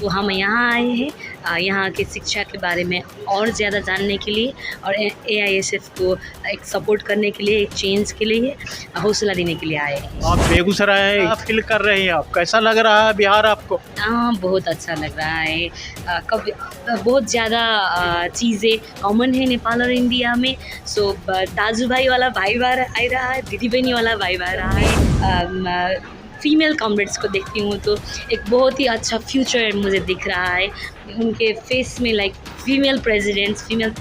तो हम यहाँ आए हैं यहाँ के शिक्षा के बारे में और ज़्यादा जानने के लिए और AISF को एक सपोर्ट करने के लिए, एक चेंज के लिए हौसला देने के लिए आए हैं। आप बेगूसराय फील कर रहे हैं, आप कैसा लग रहा है बिहार आपको? हाँ, बहुत अच्छा लग रहा है। कभी बहुत ज़्यादा चीज़ें कॉमन है नेपाल और इंडिया में। सो दाजू भाई वाला भाई आ रहा है, दीदी बहनी वाला भाई आ रहा है। फीमेल कॉमरेड्स को देखती हूँ तो एक बहुत ही अच्छा फ्यूचर मुझे दिख रहा है उनके फेस में। Like female presidents, female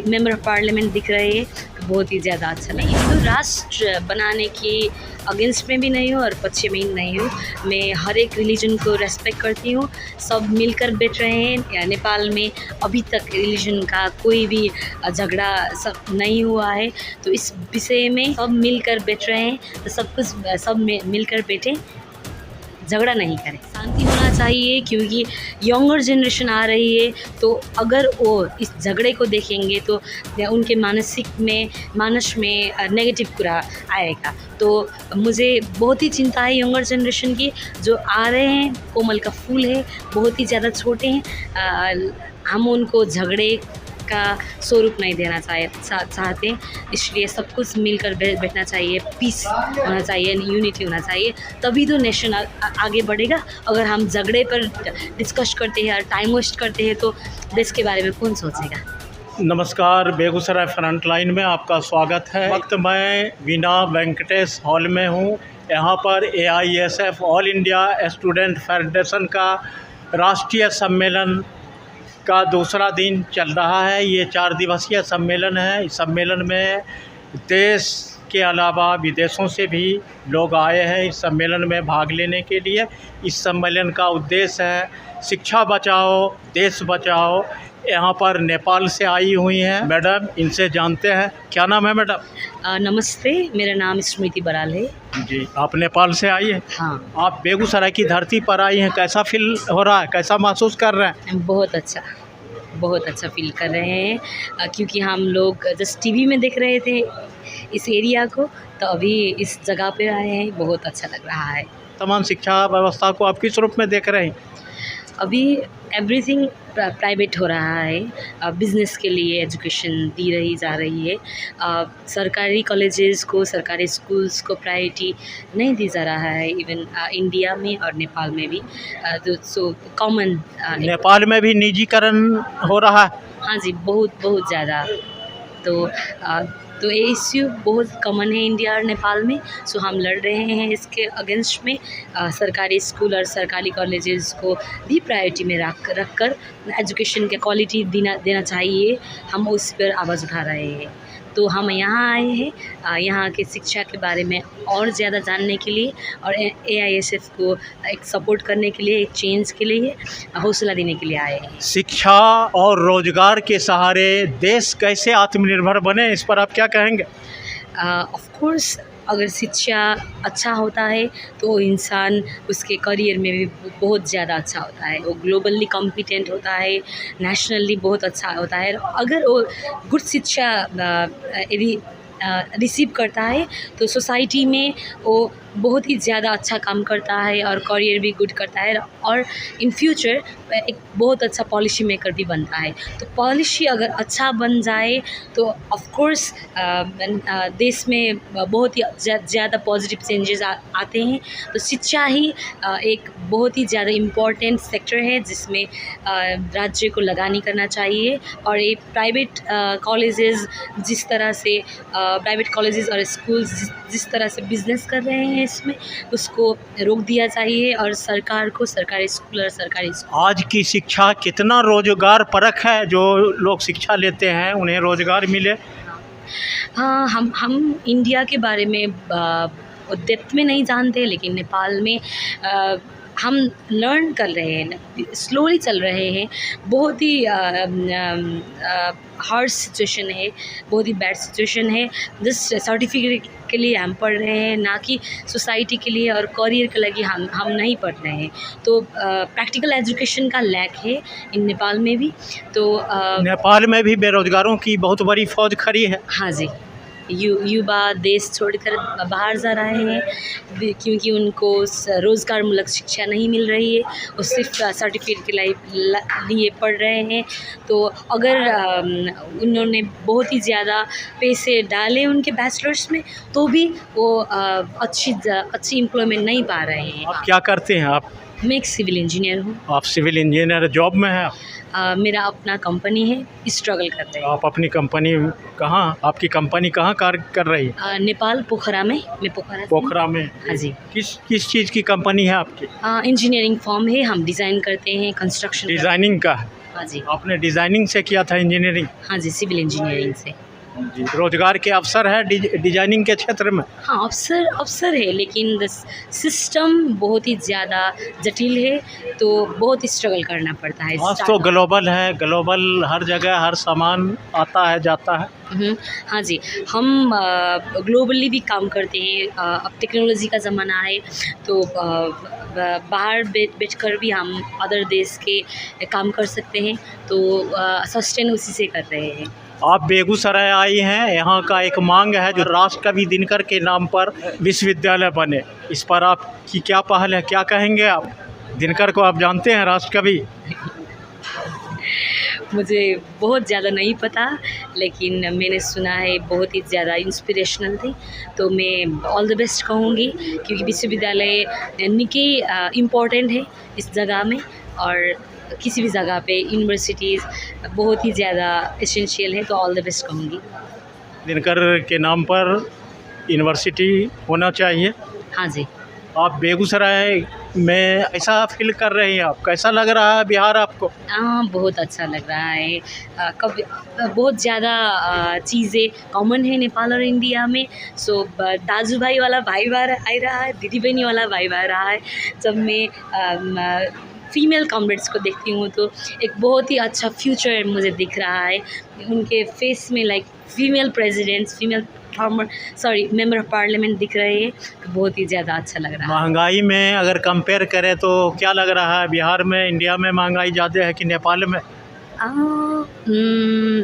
member of parliament दिख रहे हैं, तो बहुत ही ज़्यादा अच्छा लगा। तो राष्ट्र बनाने के अगेंस्ट में भी नहीं हूँ और पीछे में नहीं हूँ। मैं हर एक रिलीजन को रेस्पेक्ट करती हूँ। सब मिलकर बैठ रहे हैं नेपाल में। अभी तक रिलीजन का कोई भी झगड़ा सब नहीं हुआ है, तो इस विषय में सब मिलकर बैठ रहे हैं। तो सब मिलकर बैठे, झगड़ा नहीं करें, शांति होना चाहिए। क्योंकि यंगर जनरेशन आ रही है, तो अगर वो इस झगड़े को देखेंगे तो उनके मानस में नेगेटिव पूरा आएगा। तो मुझे बहुत ही चिंता है यंगर जनरेशन की, जो आ रहे हैं कोमल का फूल है, बहुत ही ज़्यादा छोटे हैं। हम उनको झगड़े का स्वरूप नहीं देना चाहते, इसलिए सब कुछ मिलकर बैठना चाहिए, पीस होना चाहिए, यूनिटी होना चाहिए, तभी तो नेशन आगे बढ़ेगा। अगर हम झगड़े पर डिस्कस करते हैं और टाइम वेस्ट करते हैं तो देश के बारे में कौन सोचेगा। नमस्कार, बेगूसराय फ्रंटलाइन में आपका स्वागत है। वक्त मैं वीना वेंकटेश हॉल में हूँ। यहाँ पर AISF all India student federation का राष्ट्रीय सम्मेलन का दूसरा दिन चल रहा है। ये 4 दिवसीय सम्मेलन है। इस सम्मेलन में देश के अलावा विदेशों से भी लोग आए हैं इस सम्मेलन में भाग लेने के लिए। इस सम्मेलन का उद्देश्य है शिक्षा बचाओ देश बचाओ। यहाँ पर नेपाल से आई हुई हैं मैडम, इनसे जानते हैं। क्या नाम है मैडम? नमस्ते, मेरा नाम स्मृति बराल है। जी, आप नेपाल से आई हैं? हाँ। आप बेगूसराय की धरती पर आई हैं, कैसा फील हो रहा है, कैसा महसूस कर रहे हैं? बहुत अच्छा फील कर रहे हैं, क्योंकि हम लोग जस्ट टीवी में देख रहे थे इस एरिया को, तो अभी इस जगह पे आए हैं। बहुत अच्छा लग रहा है। तमाम शिक्षा व्यवस्था को आप किस रूप में देख रहे हैं? अभी एवरीथिंग प्राइवेट हो रहा है। बिज़नेस के लिए एजुकेशन दी जा रही है। सरकारी कॉलेजेस को, सरकारी स्कूल्स को प्रायोरिटी नहीं दी जा रहा है, इवन इंडिया में और नेपाल में भी। सो कॉमन नेपाल में भी निजीकरण हो रहा है? हाँ जी, बहुत ज़्यादा। तो ये इश्यू बहुत कॉमन है इंडिया और नेपाल में। सो हम लड़ रहे हैं इसके अगेंस्ट में। सरकारी स्कूल और सरकारी कॉलेजेस को भी प्रायोरिटी में रख कर एजुकेशन के क्वालिटी देना चाहिए। हम उस पर आवाज़ उठा रहे हैं। तो हम यहाँ आए हैं यहाँ के शिक्षा के बारे में और ज़्यादा जानने के लिए और AISF को एक सपोर्ट करने के लिए, एक चेंज के लिए हौसला देने के लिए आए हैं। शिक्षा और रोजगार के सहारे देश कैसे आत्मनिर्भर बने, इस पर आप क्या कहेंगे? ऑफ कोर्स, अगर शिक्षा अच्छा होता है तो इंसान उसके करियर में भी बहुत ज़्यादा अच्छा होता है। वो ग्लोबली कॉम्पिटेंट होता है, नेशनली बहुत अच्छा होता है। अगर वो गुड शिक्षा यदि रिसीव करता है तो सोसाइटी में वो बहुत ही ज़्यादा अच्छा काम करता है और करियर भी गुड करता है और इन फ्यूचर एक बहुत अच्छा पॉलिसी मेकर भी बनता है। तो पॉलिसी अगर अच्छा बन जाए तो ऑफ कोर्स देश में बहुत ही ज़्यादा पॉजिटिव चेंजेस आते हैं। तो शिक्षा ही एक बहुत ही ज़्यादा इम्पोर्टेंट सेक्टर है जिसमें राज्य को लगानी करना चाहिए। और ये प्राइवेट कॉलेजेस जिस तरह से प्राइवेट कॉलेजेस और स्कूल्स जिस तरह से बिजनेस कर रहे हैं, इसमें उसको रोक दिया चाहिए और सरकार को सरकारी स्कूल और सरकारी आज की शिक्षा कितना रोजगार परक है? जो लोग शिक्षा लेते हैं उन्हें रोजगार मिले? हाँ, हम इंडिया के बारे में डेप्थ में नहीं जानते, लेकिन नेपाल में हम लर्न कर रहे हैं, स्लोली चल रहे हैं। बहुत ही हार्ड सिचुएशन है, बहुत ही बैड सिचुएशन है। जस्ट सर्टिफिकेट के लिए हम पढ़ रहे हैं, ना कि सोसाइटी के लिए और करियर के लिए हम नहीं पढ़ रहे हैं। तो प्रैक्टिकल एजुकेशन का लैक है इन नेपाल में भी। तो नेपाल में भी बेरोजगारों की बहुत बड़ी फौज खड़ी है। हाँ जी, युवा देश छोड़कर बाहर जा रहे हैं क्योंकि उनको रोज़गारमूलक शिक्षा नहीं मिल रही है, वो सिर्फ सर्टिफिकेट के लिए पढ़ रहे हैं। तो अगर उन्होंने बहुत ही ज़्यादा पैसे डाले उनके बैचलर्स में तो भी वो अच्छी एम्प्लॉयमेंट नहीं पा रहे हैं। आप क्या करते हैं? आप? मैं एक सिविल इंजीनियर हूँ। आप सिविल इंजीनियर जॉब में हैं? मेरा अपना कंपनी है, स्ट्रगल कर रहे हैं। आप अपनी कंपनी कहाँ, आपकी कंपनी कहाँ कार्य कर रही है? नेपाल पोखरा में। मैं पोखरा में। हाँ जी। किस चीज़ की कंपनी है आपकी? इंजीनियरिंग फर्म है, हम डिज़ाइन करते हैं, कंस्ट्रक्शन। डिज़ाइनिंग का? हाँ जी। आपने डिज़ाइनिंग से किया था इंजीनियरिंग? हाँ जी, सिविल इंजीनियरिंग से। जी। रोजगार के अवसर है डिजाइनिंग के क्षेत्र में? हाँ, अवसर है, लेकिन सिस्टम बहुत ही ज़्यादा जटिल है, तो बहुत ही स्ट्रगल करना पड़ता है। आज तो ग्लोबल है, ग्लोबल हर जगह हर सामान आता है जाता है। हाँ जी, हम ग्लोबली भी काम करते हैं। अब टेक्नोलॉजी का ज़माना है, तो बाहर बैठकर भी हम अदर देश के काम कर सकते हैं, तो सस्टेन उसी से कर रहे हैं। आप बेगूसराय आई हैं, यहाँ का एक मांग है जो राष्ट्रकवि दिनकर के नाम पर विश्वविद्यालय बने, इस पर आपकी क्या पहल है, क्या कहेंगे आप? दिनकर को आप जानते हैं राष्ट्रकवि? मुझे बहुत ज़्यादा नहीं पता, लेकिन मैंने सुना है बहुत ही ज़्यादा इंस्पिरेशनल थे, तो मैं ऑल द बेस्ट कहूँगी क्योंकि विश्वविद्यालय निके इम्पोर्टेंट है इस जगह में, और किसी भी जगह पे यूनिवर्सिटीज़ बहुत ही ज़्यादा एसेंशियल है, तो ऑल द बेस्ट कहूँगी। दिनकर के नाम पर यूनिवर्सिटी होना चाहिए। हाँ जी। आप बेगूसराय में ऐसा फील कर रही हैं, आप कैसा लग रहा है बिहार आपको? बहुत अच्छा लग रहा है। कभी बहुत ज़्यादा चीज़ें कॉमन है नेपाल और इंडिया में। सो दाजू भाई वाला वाइब आ रहा है, दीदी बहनी वाला वाइब आ रहा है। जब मैं फीमेल कॉमरेड्स को देखती हूँ तो एक बहुत ही अच्छा फ्यूचर मुझे दिख रहा है उनके फेस में, like female presidents, female member of parliament दिख रहे हैं, तो बहुत ही ज़्यादा अच्छा लग रहा है। महंगाई में अगर कंपेयर करें तो क्या लग रहा है, बिहार में इंडिया में महंगाई ज़्यादा है कि नेपाल में?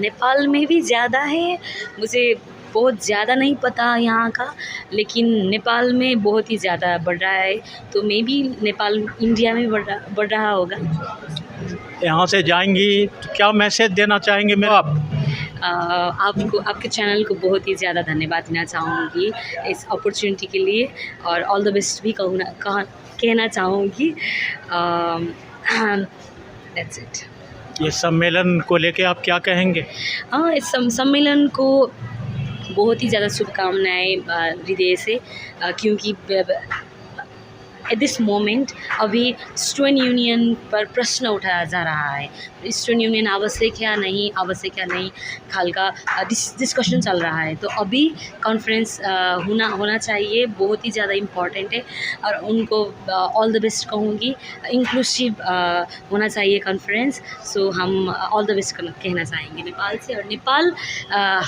नेपाल में भी ज़्यादा है, मुझे बहुत ज़्यादा नहीं पता यहाँ का, लेकिन नेपाल में बहुत ही ज़्यादा बढ़ रहा है, तो मे बी नेपाल इंडिया में बढ़ रहा होगा। यहाँ से जाएंगी तो क्या मैसेज देना चाहेंगे मेरा आप? आपको, आपके चैनल को बहुत ही ज़्यादा धन्यवाद देना चाहूँगी इस अपॉर्चुनिटी के लिए, और ऑल द बेस्ट भी कहना चाहूँगी। That's it. ये सम्मेलन को लेके आप क्या कहेंगे? इस सम्मेलन को बहुत ही ज़्यादा शुभकामनाएँ हृदय से, क्योंकि एट दिस मोमेंट अभी स्टूडेंट यूनियन पर प्रश्न उठाया जा रहा है। स्टूडेंट यूनियन आवश्यक या नहीं खाल का डिस्कशन चल रहा है, तो अभी कॉन्फ्रेंस होना चाहिए, बहुत ही ज़्यादा इम्पॉर्टेंट है, और उनको ऑल द बेस्ट कहूँगी। इंक्लूसिव होना चाहिए कॉन्फ्रेंस, सो हम ऑल द बेस्ट कहना चाहेंगे नेपाल से, और नेपाल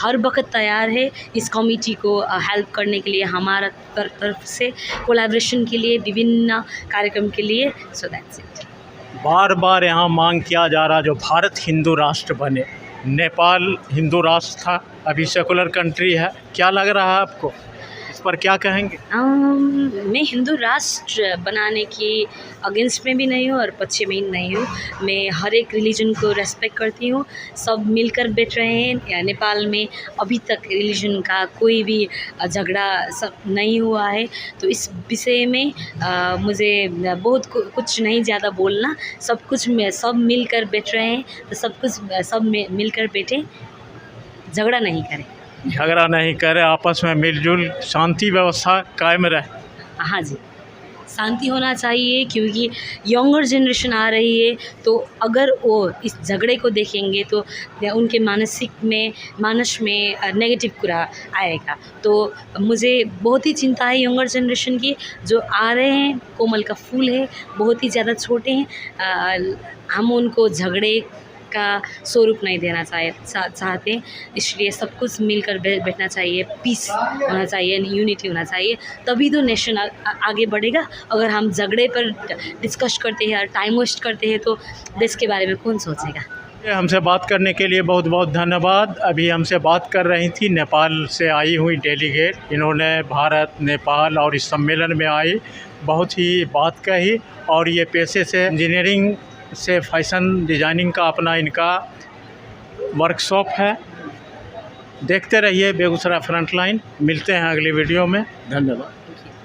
हर वक्त तैयार है इस कमिटी को हेल्प करने के लिए, हमारा तरफ से कोलैबोरेशन के लिए, विभिन्न कार्यक्रम के लिए। So that's it. बार बार यहाँ मांग किया जा रहा जो भारत हिंदू राष्ट्र बने, नेपाल हिंदू राष्ट्र था, अभी सेकुलर कंट्री है, क्या लग रहा है आपको, इस पर क्या कहेंगे? मैं हिंदू राष्ट्र बनाने की अगेंस्ट में भी नहीं हूँ और पक्ष में ही नहीं हूँ। मैं हर एक रिलीजन को रेस्पेक्ट करती हूँ, सब मिलकर बैठ रहे हैं। नेपाल में अभी तक रिलीजन का कोई भी झगड़ा सब नहीं हुआ है, तो इस विषय में मुझे बहुत कुछ नहीं ज़्यादा बोलना। सब मिलकर बैठ रहे हैं, तो सब मिलकर बैठें, झगड़ा नहीं करें। झगड़ा नहीं करे, आपस में मिलजुल शांति व्यवस्था कायम रहे। हाँ जी, शांति होना चाहिए, क्योंकि यंगर जनरेशन आ रही है, तो अगर वो इस झगड़े को देखेंगे तो उनके मानस में नेगेटिव कुरा आएगा। तो मुझे बहुत ही चिंता है यंगर जनरेशन की, जो आ रहे हैं, कोमल का फूल है, बहुत ही ज़्यादा छोटे हैं, हम उनको झगड़े का स्वरूप नहीं देना चाहते, इसलिए सब कुछ मिलकर बैठना चाहिए, पीस होना चाहिए, यूनिटी होना चाहिए, तभी तो नेशन आगे बढ़ेगा। अगर हम झगड़े पर डिस्कस करते हैं और टाइम वेस्ट करते हैं तो देश के बारे में कौन सोचेगा। हमसे बात करने के लिए बहुत बहुत धन्यवाद। अभी हमसे बात कर रही थी नेपाल से आई हुई डेलीगेट। इन्होंने भारत, नेपाल और इस सम्मेलन में आई बहुत ही बात कही, और ये पेशे से इंजीनियरिंग से फैशन डिज़ाइनिंग का अपना इनका वर्कशॉप है। देखते रहिए बेगूसराय फ्रंटलाइन। मिलते हैं अगली वीडियो में। धन्यवाद।